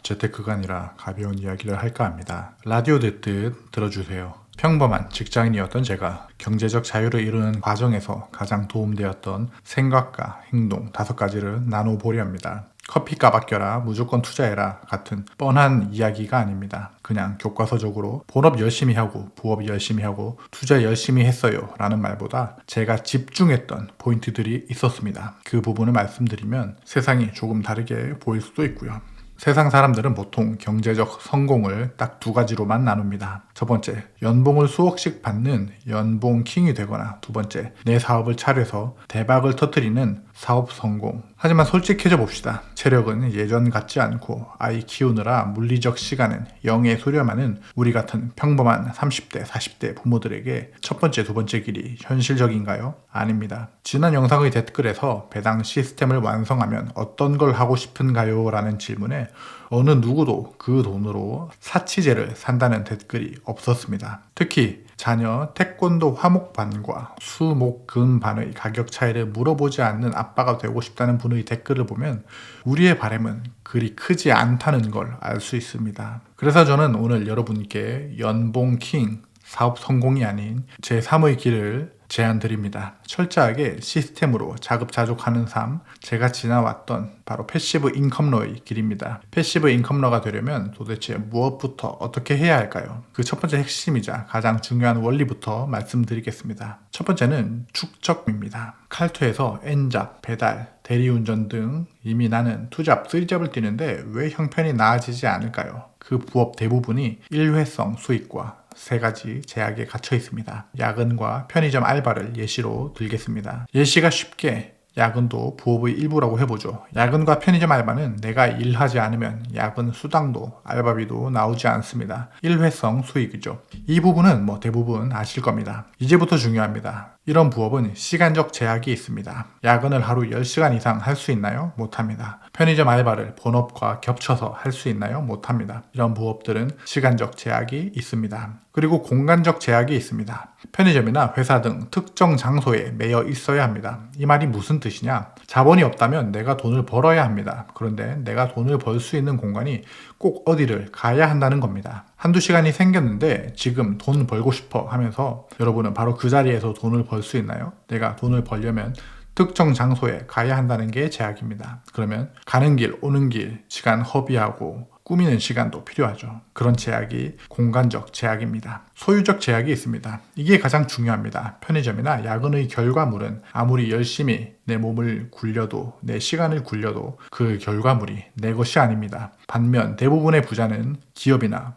재테크가 아니라 가벼운 이야기를 할까 합니다. 라디오 듣듯 들어주세요. 평범한 직장인이었던 제가 경제적 자유를 이루는 과정에서 가장 도움되었던 생각과 행동 5가지를 나눠보려 합니다. 커피값 아껴라, 무조건 투자해라 같은 뻔한 이야기가 아닙니다. 그냥 교과서적으로 본업 열심히 하고 부업 열심히 하고 투자 열심히 했어요 라는 말보다 제가 집중했던 포인트들이 있었습니다. 그 부분을 말씀드리면 세상이 조금 다르게 보일 수도 있고요. 세상 사람들은 보통 경제적 성공을 딱 2가지로만 나눕니다. 첫 번째, 연봉을 수억씩 받는 연봉 킹이 되거나, 두 번째, 내 사업을 차려서 대박을 터뜨리는 사업 성공. 하지만 솔직해져 봅시다. 체력은 예전 같지 않고 아이 키우느라 물리적 시간은 0에 수렴하는 우리 같은 평범한 30대, 40대 부모들에게 첫 번째, 두 번째 길이 현실적인가요? 아닙니다. 지난 영상의 댓글에서 배당 시스템을 완성하면 어떤 걸 하고 싶은가요? 라는 질문에 어느 누구도 그 돈으로 사치제를 산다는 댓글이 없었습니다. 특히 자녀 태권도 화목반과 수목금반의 가격 차이를 물어보지 않는 아빠가 되고 싶다는 분의 댓글을 보면 우리의 바람은 그리 크지 않다는 걸 알 수 있습니다. 그래서 저는 오늘 여러분께 연봉 킹, 사업 성공이 아닌 제3의 길을 제안드립니다. 철저하게 시스템으로 자급자족하는 삶, 제가 지나왔던 바로 패시브 인컴러의 길입니다. 패시브 인컴러가 되려면 도대체 무엇부터 어떻게 해야 할까요? 그 첫 번째 핵심이자 가장 중요한 원리부터 말씀드리겠습니다. 첫 번째는 축적입니다. 칼퇴에서 N잡, 배달, 대리운전 등 이미 나는 2잡, 3잡을 뛰는데 왜 형편이 나아지지 않을까요? 그 부업 대부분이 일회성 수익과 3가지 제약에 갇혀 있습니다. 야근과 편의점 알바를 예시로 들겠습니다. 예시가 쉽게 야근도 부업의 일부라고 해보죠. 야근과 편의점 알바는 내가 일하지 않으면 야근 수당도 알바비도 나오지 않습니다. 일회성 수익이죠. 이 부분은 대부분 아실 겁니다. 이제부터 중요합니다. 이런 부업은 시간적 제약이 있습니다. 야근을 하루 10시간 이상 할 수 있나요? 못합니다. 편의점 알바를 본업과 겹쳐서 할 수 있나요? 못합니다. 이런 부업들은 시간적 제약이 있습니다. 그리고 공간적 제약이 있습니다. 편의점이나 회사 등 특정 장소에 매여 있어야 합니다. 이 말이 무슨 뜻이냐? 자본이 없다면 내가 돈을 벌어야 합니다. 그런데 내가 돈을 벌 수 있는 공간이 꼭 어디를 가야 한다는 겁니다. 한두 시간이 생겼는데 지금 돈 벌고 싶어 하면서 여러분은 바로 그 자리에서 돈을 벌 수 있나요? 내가 돈을 벌려면 특정 장소에 가야 한다는 게 제약입니다. 그러면 가는 길, 오는 길, 시간 허비하고 꾸미는 시간도 필요하죠. 그런 제약이 공간적 제약입니다. 소유적 제약이 있습니다. 이게 가장 중요합니다. 편의점이나 야근의 결과물은 아무리 열심히 내 몸을 굴려도, 내 시간을 굴려도 그 결과물이 내 것이 아닙니다. 반면 대부분의 부자는 기업이나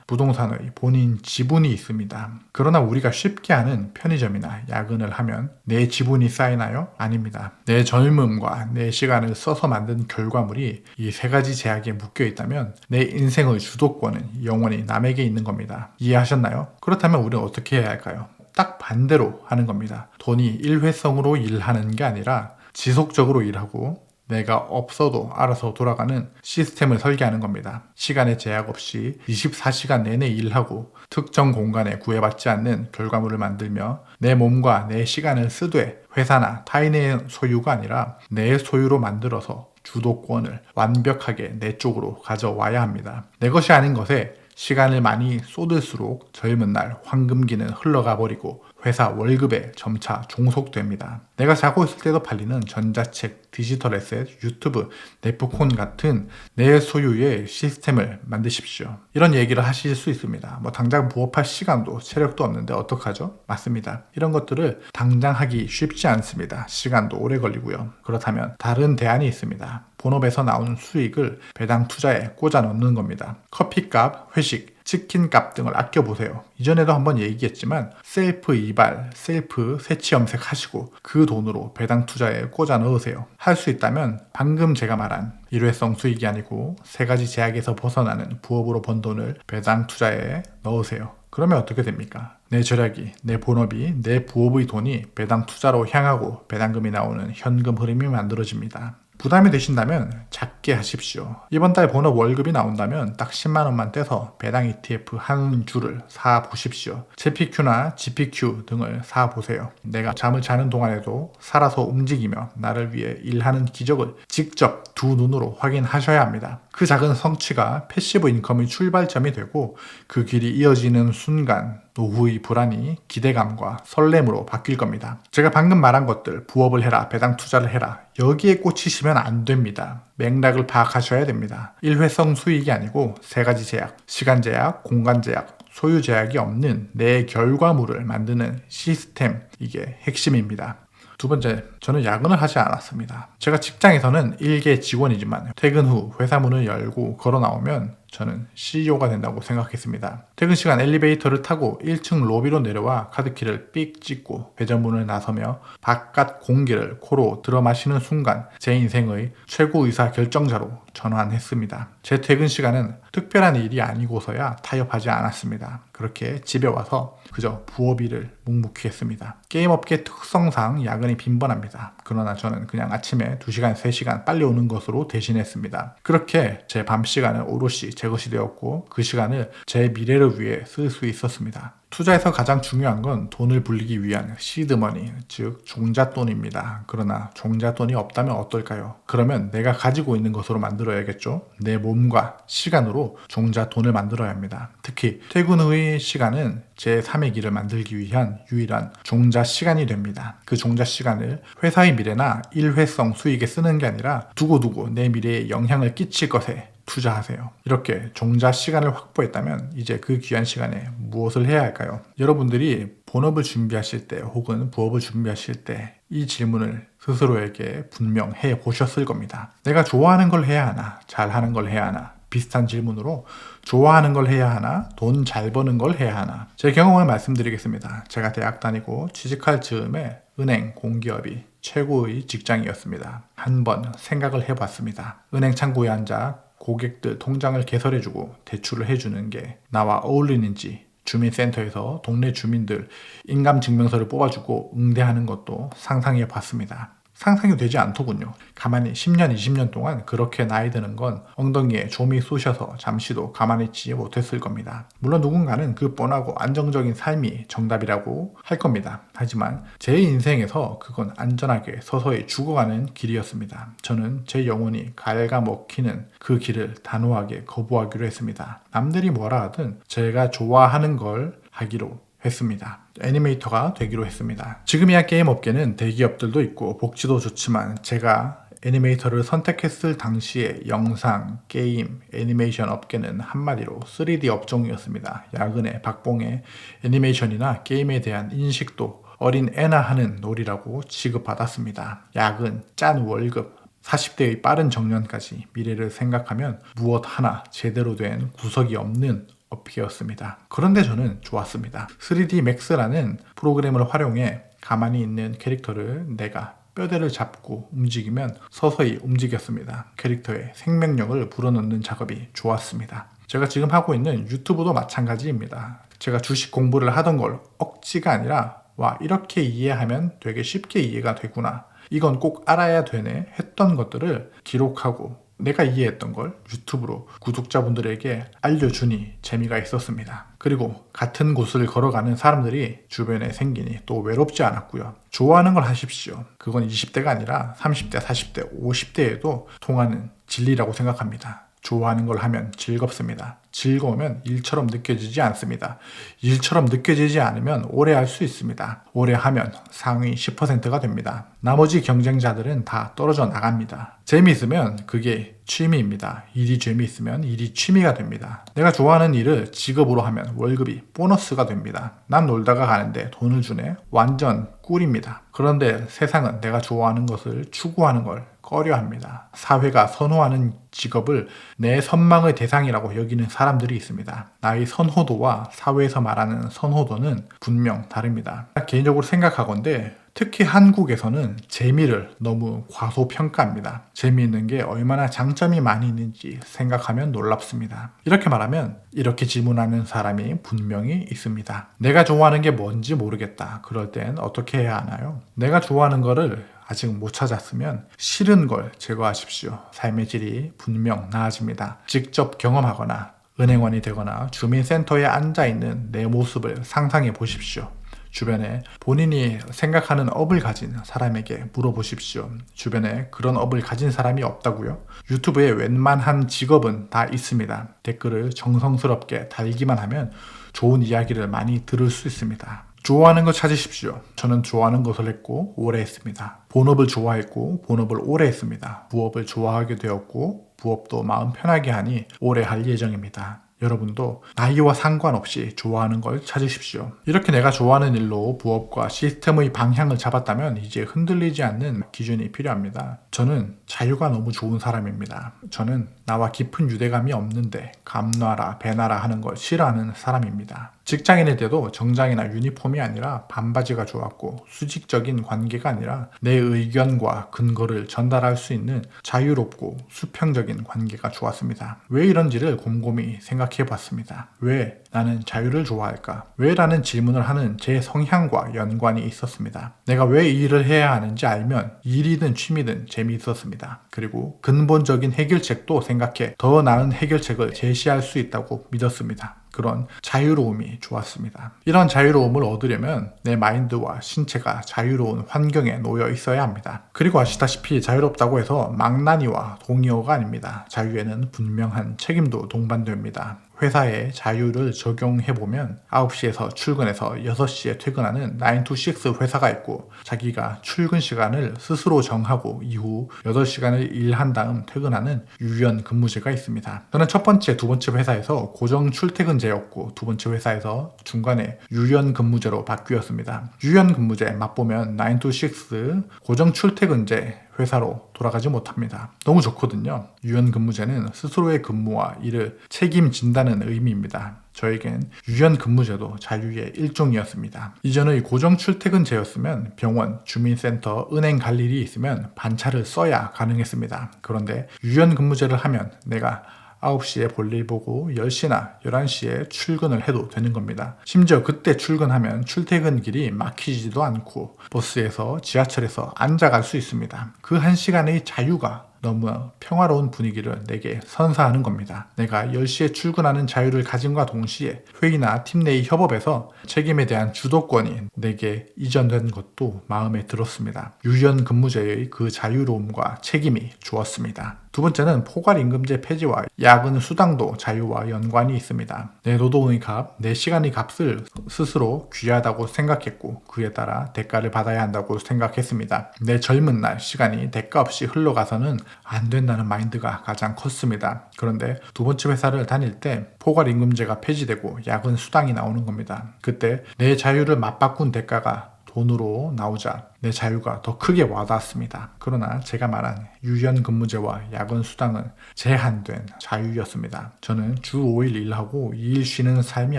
부동산의 본인 지분이 있습니다. 그러나 우리가 쉽게 하는 편의점이나 야근을 하면 내 지분이 쌓이나요? 아닙니다. 내 젊음과 내 시간을 써서 만든 결과물이 이 3가지 제약에 묶여 있다면 내 인생의 주도권은 영원히 남에게 있는 겁니다. 이해하셨나요? 그렇다면 우리는 어떻게 해야 할까요? 딱 반대로 하는 겁니다. 돈이 일회성으로 일하는 게 아니라 지속적으로 일하고 내가 없어도 알아서 돌아가는 시스템을 설계하는 겁니다. 시간에 제약 없이 24시간 내내 일하고 특정 공간에 구애받지 않는 결과물을 만들며 내 몸과 내 시간을 쓰되 회사나 타인의 소유가 아니라 내 소유로 만들어서 주도권을 완벽하게 내 쪽으로 가져와야 합니다. 내 것이 아닌 것에 시간을 많이 쏟을수록 젊은 날 황금기는 흘러가 버리고 회사 월급에 점차 종속됩니다. 내가 자고 있을 때도 팔리는 전자책, 디지털 에셋, 유튜브, 네프콘 같은 내 소유의 시스템을 만드십시오. 이런 얘기를 하실 수 있습니다. 당장 부업할 시간도 체력도 없는데 어떡하죠? 맞습니다. 이런 것들을 당장 하기 쉽지 않습니다. 시간도 오래 걸리고요. 그렇다면 다른 대안이 있습니다. 본업에서 나오는 수익을 배당 투자에 꽂아 넣는 겁니다. 커피값, 회식, 치킨값 등을 아껴보세요. 이전에도 한번 얘기했지만 셀프 이발, 셀프 세치 염색 하시고 그 돈으로 배당 투자에 꽂아 넣으세요. 할 수 있다면 방금 제가 말한 일회성 수익이 아니고 3가지 제약에서 벗어나는 부업으로 번 돈을 배당 투자에 넣으세요. 그러면 어떻게 됩니까? 내 절약이, 내 본업이, 내 부업의 돈이 배당 투자로 향하고 배당금이 나오는 현금 흐름이 만들어집니다. 부담이 되신다면 작게 하십시오. 이번 달 본업 월급이 나온다면 딱 10만 원만 떼서 배당 ETF 한 주를 사보십시오. JPQ나 GPQ 등을 사보세요. 내가 잠을 자는 동안에도 살아서 움직이며 나를 위해 일하는 기적을 직접 두 눈으로 확인하셔야 합니다. 그 작은 성취가 패시브 인컴의 출발점이 되고 그 길이 이어지는 순간 노후의 불안이 기대감과 설렘으로 바뀔 겁니다. 제가 방금 말한 것들, 부업을 해라, 배당 투자를 해라, 여기에 꽂히시면 안 됩니다. 맥락을 파악하셔야 됩니다. 일회성 수익이 아니고 세 가지 제약, 시간 제약, 공간 제약, 소유 제약이 없는 내 결과물을 만드는 시스템, 이게 핵심입니다. 두 번째, 저는 야근을 하지 않았습니다. 제가 직장에서는 일개 직원이지만 퇴근 후 회사 문을 열고 걸어 나오면 저는 CEO가 된다고 생각했습니다. 퇴근 시간 엘리베이터를 타고 1층 로비로 내려와 카드키를 삑 찍고 회전문을 나서며 바깥 공기를 코로 들어 마시는 순간 제 인생의 최고의사 결정자로 전환했습니다. 제 퇴근 시간은 특별한 일이 아니고서야 타협하지 않았습니다. 그렇게 집에 와서 그저 부업 일을 묵묵히 했습니다. 게임업계 특성상 야근이 빈번합니다. 그러나 저는 그냥 아침에 2시간, 3시간 빨리 오는 것으로 대신했습니다. 그렇게 제 밤 시간은 오롯이 제 것이 되었고 그 시간을 제 미래를 위해 쓸 수 있었습니다. 투자에서 가장 중요한 건 돈을 불리기 위한 시드머니, 즉 종잣돈입니다. 그러나 종잣돈이 없다면 어떨까요? 그러면 내가 가지고 있는 것으로 만들어야겠죠? 내 몸과 시간으로 종잣돈을 만들어야 합니다. 특히 퇴근 후의 시간은 제 3의 길을 만들기 위한 유일한 종잣 시간이 됩니다. 그 종잣 시간을 회사의 미래나 일회성 수익에 쓰는 게 아니라 두고두고 내 미래에 영향을 끼칠 것에 투자하세요. 이렇게 종잣 시간을 확보했다면 이제 그 귀한 시간에 무엇을 해야 할까요? 여러분들이 본업을 준비하실 때 혹은 부업을 준비하실 때 이 질문을 스스로에게 분명 해 보셨을 겁니다. 내가 좋아하는 걸 해야 하나? 잘하는 걸 해야 하나? 비슷한 질문으로 좋아하는 걸 해야 하나? 돈 잘 버는 걸 해야 하나? 제 경험을 말씀드리겠습니다. 제가 대학 다니고 취직할 즈음에 은행, 공기업이 최고의 직장이었습니다. 한번 생각을 해봤습니다. 은행 창구에 앉아 고객들 통장을 개설해주고 대출을 해주는 게 나와 어울리는지, 주민센터에서 동네 주민들 인감증명서를 뽑아주고 응대하는 것도 상상해 봤습니다. 상상이 되지 않더군요. 가만히 10년, 20년 동안 그렇게 나이 드는 건 엉덩이에 좀이 쑤셔서 잠시도 가만히 있지 못했을 겁니다. 물론 누군가는 그 뻔하고 안정적인 삶이 정답이라고 할 겁니다. 하지만 제 인생에서 그건 안전하게 서서히 죽어가는 길이었습니다. 저는 제 영혼이 갉아먹히는 그 길을 단호하게 거부하기로 했습니다. 남들이 뭐라 하든 제가 좋아하는 걸 하기로 했습니다. 애니메이터가 되기로 했습니다. 지금이야 게임 업계는 대기업들도 있고 복지도 좋지만 제가 애니메이터를 선택했을 당시에 영상, 게임, 애니메이션 업계는 한마디로 3D 업종이었습니다. 야근에 박봉에 애니메이션이나 게임에 대한 인식도 어린 애나 하는 놀이라고 취급받았습니다. 야근, 짠 월급, 40대의 빠른 정년까지 미래를 생각하면 무엇 하나 제대로 된 구석이 없는 업계였습니다. 그런데 저는 좋았습니다. 3D Max라는 프로그램을 활용해 가만히 있는 캐릭터를 내가 뼈대를 잡고 움직이면 서서히 움직였습니다. 캐릭터의 생명력을 불어넣는 작업이 좋았습니다. 제가 지금 하고 있는 유튜브도 마찬가지입니다. 제가 주식 공부를 하던 걸 억지가 아니라 와, 이렇게 이해하면 되게 쉽게 이해가 되구나, 이건 꼭 알아야 되네 했던 것들을 기록하고 내가 이해했던 걸 유튜브로 구독자분들에게 알려주니 재미가 있었습니다. 그리고 같은 곳을 걸어가는 사람들이 주변에 생기니 또 외롭지 않았고요. 좋아하는 걸 하십시오. 그건 20대가 아니라 30대, 40대, 50대에도 통하는 진리라고 생각합니다. 좋아하는 걸 하면 즐겁습니다. 즐거우면 일처럼 느껴지지 않습니다. 일처럼 느껴지지 않으면 오래 할 수 있습니다. 오래 하면 상위 10%가 됩니다. 나머지 경쟁자들은 다 떨어져 나갑니다. 재미있으면 그게 취미입니다. 일이 재미있으면 일이 취미가 됩니다. 내가 좋아하는 일을 직업으로 하면 월급이 보너스가 됩니다. 난 놀다가 가는데 돈을 주네? 완전 꿀입니다. 그런데 세상은 내가 좋아하는 것을 추구하는 걸 꺼려합니다. 사회가 선호하는 직업을 내 선망의 대상이라고 여기는 사람들이 있습니다. 나의 선호도와 사회에서 말하는 선호도는 분명 다릅니다. 개인적으로 생각하건대 특히 한국에서는 재미를 너무 과소평가합니다. 재미있는 게 얼마나 장점이 많이 있는지 생각하면 놀랍습니다. 이렇게 말하면 이렇게 질문하는 사람이 분명히 있습니다. 내가 좋아하는 게 뭔지 모르겠다. 그럴 땐 어떻게 해야 하나요? 내가 좋아하는 거를 아직 못 찾았으면 싫은 걸 제거하십시오. 삶의 질이 분명 나아집니다. 직접 경험하거나 은행원이 되거나 주민센터에 앉아있는 내 모습을 상상해 보십시오. 주변에 본인이 생각하는 업을 가진 사람에게 물어보십시오. 주변에 그런 업을 가진 사람이 없다고요? 유튜브에 웬만한 직업은 다 있습니다. 댓글을 정성스럽게 달기만 하면 좋은 이야기를 많이 들을 수 있습니다. 좋아하는 거 찾으십시오. 저는 좋아하는 것을 했고 오래 했습니다. 본업을 좋아했고 본업을 오래 했습니다. 부업을 좋아하게 되었고 부업도 마음 편하게 하니 오래 할 예정입니다. 여러분도 나이와 상관없이 좋아하는 걸 찾으십시오. 이렇게 내가 좋아하는 일로 부업과 시스템의 방향을 잡았다면 이제 흔들리지 않는 기준이 필요합니다. 저는 자유가 너무 좋은 사람입니다. 저는 나와 깊은 유대감이 없는데 감놔라 배나라 하는 걸 싫어하는 사람입니다. 직장인일 때도 정장이나 유니폼이 아니라 반바지가 좋았고 수직적인 관계가 아니라 내 의견과 근거를 전달할 수 있는 자유롭고 수평적인 관계가 좋았습니다. 왜 이런지를 곰곰이 생각해 봤습니다. 왜 나는 자유를 좋아할까? 왜? 라는 질문을 하는 제 성향과 연관이 있었습니다. 내가 왜 이 일을 해야 하는지 알면 일이든 취미든 재미있었습니다. 그리고 근본적인 해결책도 생각해 더 나은 해결책을 제시할 수 있다고 믿었습니다. 그런 자유로움이 좋았습니다. 이런 자유로움을 얻으려면 내 마인드와 신체가 자유로운 환경에 놓여 있어야 합니다. 그리고 아시다시피 자유롭다고 해서 망나니와 동의어가 아닙니다. 자유에는 분명한 책임도 동반됩니다. 회사에 자유를 적용해보면 9시에서 출근해서 6시에 퇴근하는 9to6 회사가 있고 자기가 출근 시간을 스스로 정하고 이후 8시간을 일한 다음 퇴근하는 유연 근무제가 있습니다. 저는 첫 번째, 두 번째 회사에서 고정 출퇴근제였고 두 번째 회사에서 중간에 유연 근무제로 바뀌었습니다. 유연 근무제 맛보면 9to6 고정 출퇴근제 회사로 돌아가지 못합니다. 너무 좋거든요. 유연 근무제는 스스로의 근무와 일을 책임진다는 의미입니다. 저에겐 유연 근무제도 자유의 일종이었습니다. 이전의 고정 출퇴근제였으면 병원, 주민센터, 은행 갈 일이 있으면 반차를 써야 가능했습니다. 그런데 유연 근무제를 하면 내가 9시에 볼일 보고 10시나 11시에 출근을 해도 되는 겁니다. 심지어 그때 출근하면 출퇴근길이 막히지도 않고 버스에서 지하철에서 앉아갈 수 있습니다. 그 1시간의 자유가 너무 평화로운 분위기를 내게 선사하는 겁니다. 내가 10시에 출근하는 자유를 가짐과 동시에 회의나 팀 내의 협업에서 책임에 대한 주도권이 내게 이전된 것도 마음에 들었습니다. 유연 근무제의 그 자유로움과 책임이 좋았습니다. 두 번째는 포괄임금제 폐지와 야근 수당도 자유와 연관이 있습니다. 내 노동의 값, 내 시간의 값을 스스로 귀하다고 생각했고 그에 따라 대가를 받아야 한다고 생각했습니다. 내 젊은 날 시간이 대가 없이 흘러가서는 안 된다는 마인드가 가장 컸습니다. 그런데 두 번째 회사를 다닐 때 포괄임금제가 폐지되고 야근 수당이 나오는 겁니다. 그때 내 자유를 맞바꾼 대가가 돈으로 나오자 내 자유가 더 크게 와닿았습니다. 그러나 제가 말한 유연 근무제와 야근 수당은 제한된 자유였습니다. 저는 주 5일 일하고 2일 쉬는 삶이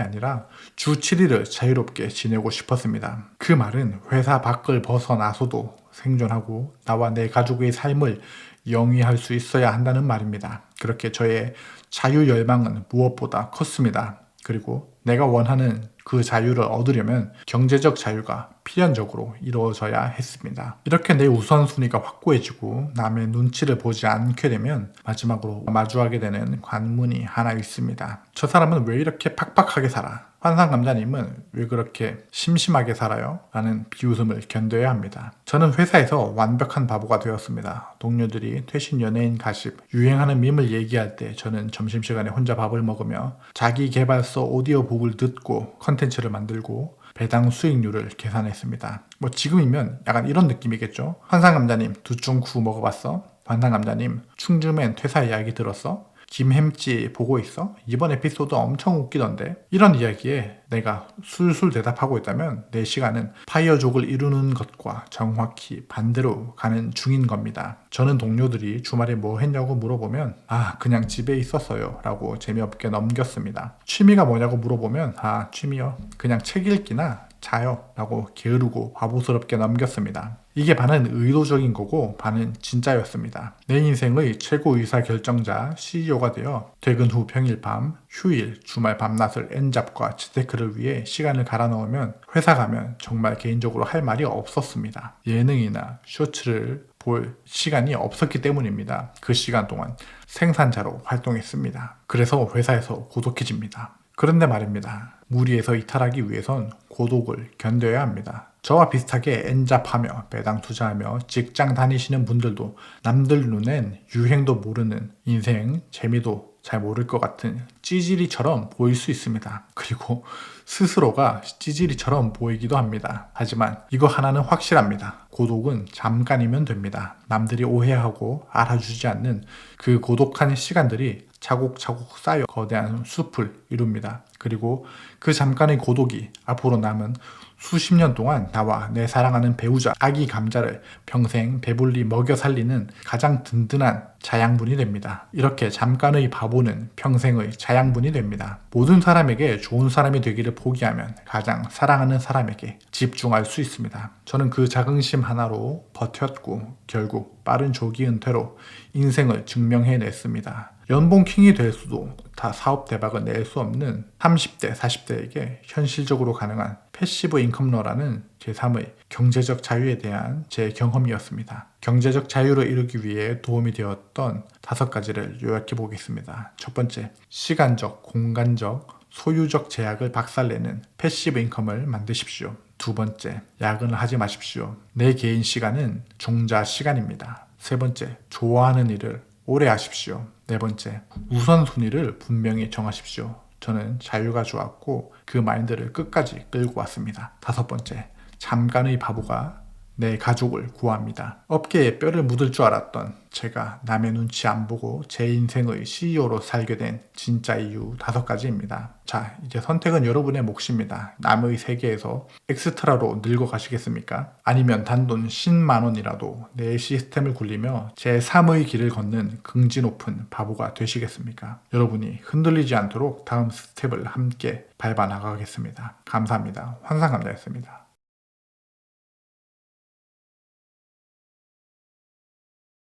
아니라 주 7일을 자유롭게 지내고 싶었습니다. 그 말은 회사 밖을 벗어나서도 생존하고 나와 내 가족의 삶을 영위할 수 있어야 한다는 말입니다. 그렇게 저의 자유 열망은 무엇보다 컸습니다. 그리고 내가 원하는 그 자유를 얻으려면 경제적 자유가 필연적으로 이루어져야 했습니다. 이렇게 내 우선순위가 확고해지고 남의 눈치를 보지 않게 되면 마지막으로 마주하게 되는 관문이 하나 있습니다. 저 사람은 왜 이렇게 팍팍하게 살아? 환상감자님은 왜 그렇게 심심하게 살아요? 라는 비웃음을 견뎌야 합니다. 저는 회사에서 완벽한 바보가 되었습니다. 동료들이 퇴신 연예인 가십, 유행하는 밈을 얘기할 때 저는 점심시간에 혼자 밥을 먹으며 자기 개발서 오디오북을 듣고 컨텐츠를 만들고 배당 수익률을 계산했습니다. 지금이면 약간 이런 느낌이겠죠. 환상감자님 두충쿠 먹어봤어? 환상감자님 충주맨 퇴사 이야기 들었어? 김햄찌 보고 있어? 이번 에피소드 엄청 웃기던데? 이런 이야기에 내가 술술 대답하고 있다면 내 시간은 파이어족을 이루는 것과 정확히 반대로 가는 중인 겁니다. 저는 동료들이 주말에 뭐 했냐고 물어보면 그냥 집에 있었어요 라고 재미없게 넘겼습니다. 취미가 뭐냐고 물어보면 취미요? 그냥 책 읽기나 자요 라고 게으르고 바보스럽게 넘겼습니다. 이게 반은 의도적인 거고 반은 진짜였습니다. 내 인생의 최고 의사결정자 CEO가 되어 퇴근 후 평일 밤, 휴일, 주말 밤낮을 엔잡과 재테크를 위해 시간을 갈아 넣으면 회사 가면 정말 개인적으로 할 말이 없었습니다. 예능이나 쇼츠를 볼 시간이 없었기 때문입니다. 그 시간 동안 생산자로 활동했습니다. 그래서 회사에서 고독해집니다. 그런데 말입니다. 무리에서 이탈하기 위해선 고독을 견뎌야 합니다. 저와 비슷하게 엔잡하며 배당 투자하며 직장 다니시는 분들도 남들 눈엔 유행도 모르는 인생 재미도 잘 모를 것 같은 찌질이처럼 보일 수 있습니다. 그리고 스스로가 찌질이처럼 보이기도 합니다. 하지만 이거 하나는 확실합니다. 고독은 잠깐이면 됩니다. 남들이 오해하고 알아주지 않는 그 고독한 시간들이 차곡차곡 쌓여 거대한 숲을 이룹니다. 그리고 그 잠깐의 고독이 앞으로 남은 수십 년 동안 나와 내 사랑하는 배우자 아기 감자를 평생 배불리 먹여 살리는 가장 든든한 자양분이 됩니다. 이렇게 잠깐의 바보는 평생의 자양분이 됩니다. 모든 사람에게 좋은 사람이 되기를 포기하면 가장 사랑하는 사람에게 집중할 수 있습니다. 저는 그 자긍심 하나로 버텼고 결국 빠른 조기 은퇴로 인생을 증명해냈습니다. 연봉 킹이 될 수도 다 사업 대박을 낼 수 없는 30대, 40대에게 현실적으로 가능한 패시브 인컴러라는 제3의 경제적 자유에 대한 제 경험이었습니다. 경제적 자유를 이루기 위해 도움이 되었던 5가지를 요약해 보겠습니다. 첫 번째, 시간적, 공간적, 소유적 제약을 박살내는 패시브 인컴을 만드십시오. 두 번째, 야근을 하지 마십시오. 내 개인 시간은 종자 시간입니다. 세 번째, 좋아하는 일을 오래 하십시오. 네 번째, 우선순위를 분명히 정하십시오. 저는 자유가 좋았고 그 마인드를 끝까지 끌고 왔습니다. 다섯 번째, 잠깐의 바보가 내 가족을 구합니다. 어깨에 뼈를 묻을 줄 알았던 제가 남의 눈치 안 보고 제 인생의 CEO로 살게 된 진짜 이유 5가지입니다. 자, 이제 선택은 여러분의 몫입니다. 남의 세계에서 엑스트라로 늙어가시겠습니까? 아니면 단돈 10만 원이라도 내 시스템을 굴리며 제3의 길을 걷는 긍지 높은 바보가 되시겠습니까? 여러분이 흔들리지 않도록 다음 스텝을 함께 밟아 나가겠습니다. 감사합니다. 환상감자였습니다.